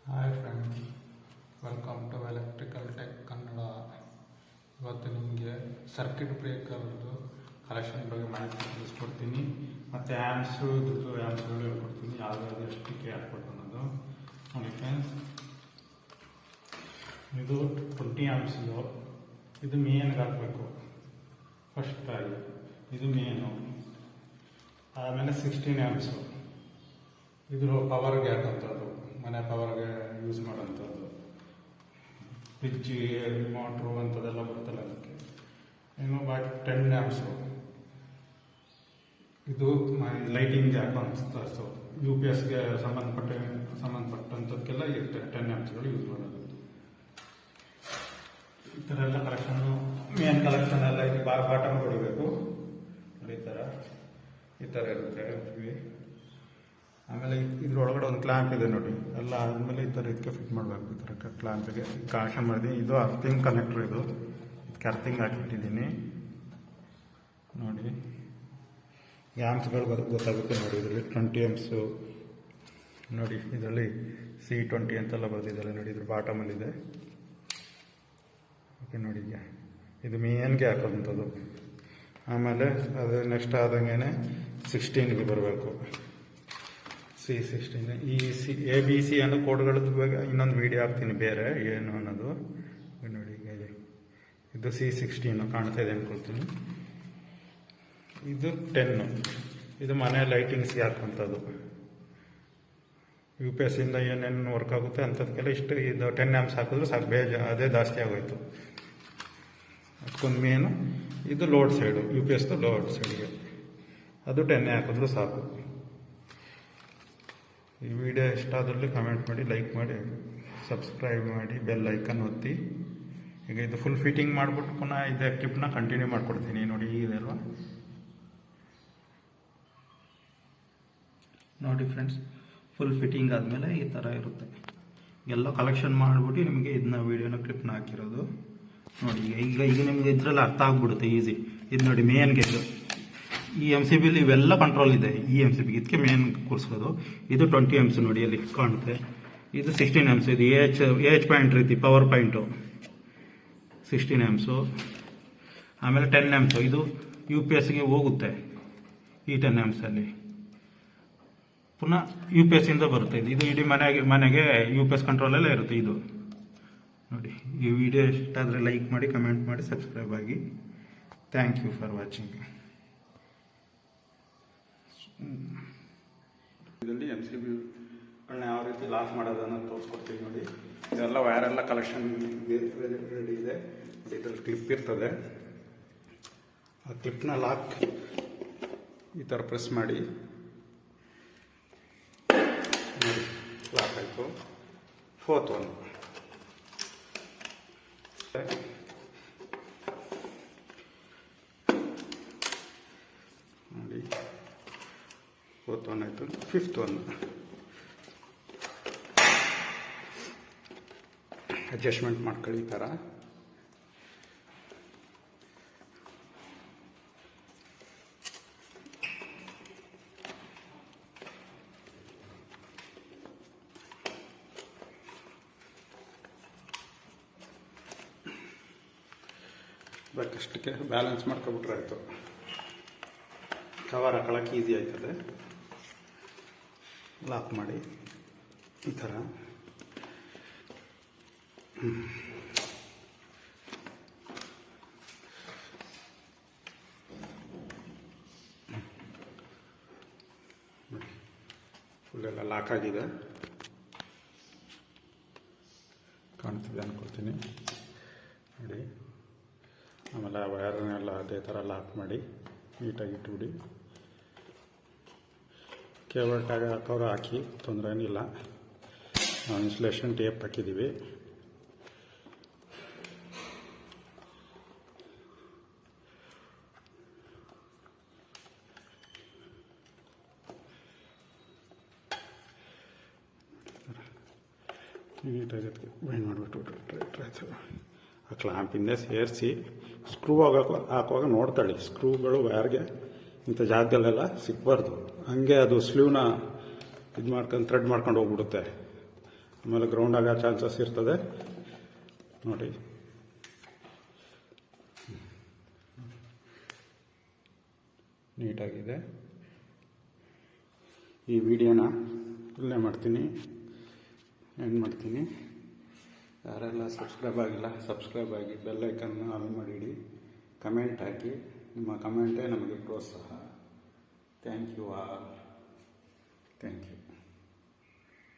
Hi friends, welcome to electrical tech Kannada. ಇವತ್ತು ನಿಮಗೆ circuit ಬ್ರೇಕರ್ದು collection ಬಗ್ಗೆ ಮಾಹಿತಿ ತಿಳಿಸ್ಕೊಡ್ತೀನಿ. ಮತ್ತು ಆ್ಯಮ್ಸ್ಗಳು ಹೇಳ್ಕೊಡ್ತೀನಿ, ಯಾವ್ದಾದ್ರು ಎಷ್ಟಕ್ಕೆ ಹಾಕ್ಬೇಕು ಅನ್ನೋದು. ನೋಡಿ ಫ್ರೆಂಡ್ಸ್, ಇದು 20 ಆ್ಯಮ್ಸ್ದು. ಇದು ಮೇನ್ಗೆ ಹಾಕಬೇಕು ಫಸ್ಟಾಗಿ. ಇದು ಮೇನು. ಆಮೇಲೆ 16 ಆ್ಯಮ್ಸು. ಇದು ಪವರ್ಗೆ ಹಾಕೋಂಥದ್ದು, ಮನೆ ಪವರ್ಗೆ ಯೂಸ್ ಮಾಡೋಂಥದ್ದು. ಫ್ರಿಜ್, ಮೋಟ್ರು ಅಂಥದ್ದೆಲ್ಲ ಬರ್ತಲ್ಲ ಅದಕ್ಕೆ. ಇನ್ನು ಬಾಕಿ 10 ಆ್ಯಮ್ಸು. ಇದು ಲೈಟಿಂಗ್ಗೆ ಹಾಕೋಂಥದ್ದು, UPSಗೆ ಸಂಬಂಧಪಟ್ಟಂಥದ್ದಕ್ಕೆಲ್ಲ 10 ಆ್ಯಮ್ಸ್ಗಳು ಯೂಸ್ ಮಾಡೋದು. ಈ ಥರ ಎಲ್ಲ ಕಲೆಕ್ಷನ್ನು, ಮೇನ್ ಕಲೆಕ್ಷನ್ ಎಲ್ಲ ಇಲ್ಲಿ ಬಾಟಮ್ ಹೊಡಿಬೇಕು. ಈ ಥರ ಇರುತ್ತೆ. ಆಮೇಲೆ ಇದ್ರೊಳಗಡೆ ಒಂದು ಕ್ಲ್ಯಾಂಪ್ ಇದೆ ನೋಡಿ, ಎಲ್ಲ ಆದಮೇಲೆ ಈ ಥರ ಇದಕ್ಕೆ ಫಿಟ್ ಮಾಡಬೇಕು. ಈ ಥರ ಕ್ಲ್ಯಾಂಪಿಗೆ ಕನೆಕ್ಷನ್ ಮಾಡಿದ್ದೀನಿ. ಇದು ಅರ್ಥಿಂಗ್ ಕನೆಕ್ಟ್ರ್. ಇದಕ್ಕೆ ಅರ್ಥಿಂಗ್ ಹಾಕಿಟ್ಟಿದ್ದೀನಿ ನೋಡಿ. ಆ್ಯಮ್ಸ್ಗಳು ಗೊತ್ತಾಗುತ್ತೆ ನೋಡಿ. ಇದರಲ್ಲಿ 20 ಆ್ಯಮ್ಸು ನೋಡಿ. ಇದರಲ್ಲಿ C20 ಅಂತೆಲ್ಲ ಬರ್ತಿದ್ದಾರೆ ನೋಡಿ. ಇದ್ರ ಬಾಟಮಲ್ಲಿದೆ. ಓಕೆ ನೋಡಿ, ಈಗ ಇದು ಮೇನ್ಗೆ ಹಾಕೋಂಥದ್ದು. ಆಮೇಲೆ ಅದು ನೆಕ್ಸ್ಟ್ ಆದಂಗೆ 16ಗೆ ಬರಬೇಕು. C16. ಈ ABC ಅನ್ನೋ ಕೋಡ್ಗಳದ್ದು ಬಗ್ಗೆ ಇನ್ನೊಂದು ವೀಡಿಯೋ ಹಾಕ್ತೀನಿ ಬೇರೆ, ಏನು ಅನ್ನೋದು ನೋಡಿ. ಈಗ ಇದು C16 ಕಾಣ್ತಾ ಇದೆ ಅನ್ಕೊಳ್ತೀನಿ. ಇದು 10. ಇದು ಮನೆ ಲೈಟಿಂಗ್ಸ್ಗೆ ಹಾಕುವಂಥದ್ದು. UPS ಇಂದ ಏನೇನು ವರ್ಕ್ ಆಗುತ್ತೆ ಅಂಥದ್ಕೆಲ್ಲ ಇಷ್ಟು. ಇದು 10 ಆ್ಯಮ್ಸ್ ಹಾಕಿದ್ರು ಸಾಕು, ಅದೇ ಜಾಸ್ತಿ ಆಗೋಯ್ತು. ಅದಕ್ಕೊಂದು ಮೇನು. ಇದು ಲೋಡ್ ಸೈಡು, UPSದು ಲೋಡ್ ಸೈಡ್ಗೆ. ಅದು 10 ಹಾಕಿದ್ರು ಸಾಕು. ಈ ವಿಡಿಯೋ ಇಷ್ಟ ಆದಲ್ಲಿ ಕಮೆಂಟ್ ಮಾಡಿ, ಲೈಕ್ ಮಾಡಿ, ಸಬ್ಸ್ಕ್ರೈಬ್ ಮಾಡಿ, ಬೆಲ್ ಐಕನ್ ಒತ್ತಿ. ಈಗ ಇದು ಫುಲ್ ಫಿಟ್ಟಿಂಗ್ ಮಾಡಿಬಿಟ್ಟು ಪುನಃ ಇದೇ ಕ್ಲಿಪ್ನ ಕಂಟಿನ್ಯೂ ಮಾಡ್ಕೊಡ್ತೀನಿ ನೋಡಿ. ಇದೆಲ್ವಾ ನೋಡಿ ಫ್ರೆಂಡ್ಸ್, ಫುಲ್ ಫಿಟ್ಟಿಂಗ್ ಆದಮೇಲೆ ಈ ಥರ ಇರುತ್ತೆ. ಎಲ್ಲ ಕಲೆಕ್ಷನ್ ಮಾಡಿಬಿಟ್ಟು ನಿಮಗೆ ಇದನ್ನ ವೀಡಿಯೋನ ಕ್ಲಿಪ್ನ ಹಾಕಿರೋದು ನೋಡಿ. ಈಗ ನಿಮಗೆ ಇದರಲ್ಲಿ ಅರ್ಥ ಆಗ್ಬಿಡುತ್ತೆ ಈಸಿ. ಇದು ನೋಡಿ ಮೇನ್ಗೆ. ಈ MCBಲಿ ಇವೆಲ್ಲ ಕಂಟ್ರೋಲ್ ಇದೆ. ಈ MCBಗೆ ಇದಕ್ಕೆ ಮೇನ್ ಕೂರಿಸೋದು. ಇದು 20 ಆ್ಯಮ್ಸ್ ನೋಡಿ, ಅಲ್ಲಿ ಕಾಣುತ್ತೆ. ಇದು 16 ಆ್ಯಮ್ಸ್. ಇದು AH ಪಾಯಿಂಟ್ ರೀತಿ ಪವರ್ ಪಾಯಿಂಟು 16 ಆ್ಯಮ್ಸು. ಆಮೇಲೆ 10 ಆ್ಯಮ್ಸು. ಇದು UPSಗೆ ಹೋಗುತ್ತೆ. ಈ 10 ಆ್ಯಮ್ಸಲ್ಲಿ ಪುನಃ UPS ಇಂದ ಬರುತ್ತೆ. ಇದು ಇಡೀ ಮನೆಗೆ UPS ಕಂಟ್ರೋಲಲ್ಲೇ ಇರುತ್ತೆ ಇದು ನೋಡಿ. ಈ ವಿಡಿಯೋ ಇಷ್ಟ ಆದರೆ ಲೈಕ್ ಮಾಡಿ, ಕಮೆಂಟ್ ಮಾಡಿ, ಸಬ್ಸ್ಕ್ರೈಬ್ ಆಗಿ. Thank you for watching. ಇದರಲ್ಲಿ MCBಗಳನ್ನ ಯಾವ ರೀತಿ ಲಾಕ್ ಮಾಡೋದನ್ನು ತೋರಿಸ್ಕೊಡ್ತೀವಿ ನೋಡಿ. ಇದೆಲ್ಲ ವೈರೆಲ್ಲ ಕಲೆಕ್ಷನ್ ರೆಡಿ ಇದೆ. ಇದರಲ್ಲಿ ಕ್ಲಿಪ್ ಇರ್ತದೆ. ಆ ಕ್ಲಿಪ್ನ ಲಾಕ್ ಈ ಥರ ಪ್ರೆಸ್ ಮಾಡಿ ನೋಡಿ, ಲಾಕ್ ಆಯಿತು. 4th one ನೋಡಿ. 4th one ಆಯಿತು. 5th one ಅಡ್ಜಸ್ಟ್ಮೆಂಟ್ ಮಾಡ್ಕೊಳ್ಳಿ ಈ ಥರ. ಬೇಕಷ್ಟಕ್ಕೆ ಬ್ಯಾಲೆನ್ಸ್ ಮಾಡ್ಕೊಬಿಟ್ರೆ ಆಯಿತು. ಕವರ್ ಹಾಕೊಳ್ಳೋಕೆ ಈಸಿ ಆಯ್ತದೆ. ಲಾಕ್ ಮಾಡಿ ಈ ಥರ. ಫುಲ್ಲೆಲ್ಲ ಲಾಕ್ ಆಗಿದೆ, ಕಾಣ್ತಿದೆ ಅನ್ಕೊಳ್ತೀನಿ ನೋಡಿ. ಆಮೇಲೆ ಆ ವೈರನ್ನೆಲ್ಲ ಅದೇ ಥರ ಲಾಕ್ ಮಾಡಿ ನೀಟಾಗಿ ಇಟ್ಬಿಡಿ. ಕೇಬಲ್ ಟ್ಯಾಗ್ ಹಾಕೋರು ಹಾಕಿ, ತೊಂದರೆ ಏನಿಲ್ಲ. ನಾವು ಇನ್ಸುಲೇಷನ್ ಟೇಪ್ ಹಾಕಿದ್ದೀವಿ. ನೀಟಾಗಿ ಬೈಂಡ್ ಮಾಡಿಬಿಟ್ಟು ಆ ಕ್ಲಾಂಪಿಂದ ಸೇರಿಸಿ ಸ್ಕ್ರೂ ಹಾಕುವಾಗ ನೋಡ್ತಾಳೆ. ಸ್ಕ್ರೂಗಳು ವೈರ್ಗೆ ಇಂಥ ಜಾಗದಲ್ಲೆಲ್ಲ ಸಿಕ್ಕಬಾರ್ದು. ಹಂಗೆ ಅದು ಸ್ಲೀವ್ನ ಇದು ಮಾಡ್ಕೊಂಡು ಥ್ರೆಡ್ ಮಾಡ್ಕೊಂಡು ಹೋಗ್ಬಿಡುತ್ತೆ. ಆಮೇಲೆ ಗ್ರೌಂಡ್ ಆಗೋ ಚಾನ್ಸಸ್ ಇರ್ತದೆ ನೋಡಿ. ನೀಟಾಗಿದೆ. ಈ ವಿಡಿಯೋನ ಇಲ್ಲೇ ಮಾಡ್ತೀನಿ, ಎಂಡ್ ಮಾಡ್ತೀನಿ. ಯಾರೆಲ್ಲ ಸಬ್ಸ್ಕ್ರೈಬ್ ಆಗಿಲ್ಲ ಸಬ್ಸ್ಕ್ರೈಬ್ ಆಗಿ, ಬೆಲ್ ಐಕನ್ನ ಆನ್ ಮಾಡಿಡಿ, ಕಮೆಂಟ್ ಹಾಕಿ. ನಿಮ್ಮ ಕಮೆಂಟೇ ನಮಗೆ ಪ್ರೋತ್ಸಾಹ. Thank you all. Thank you.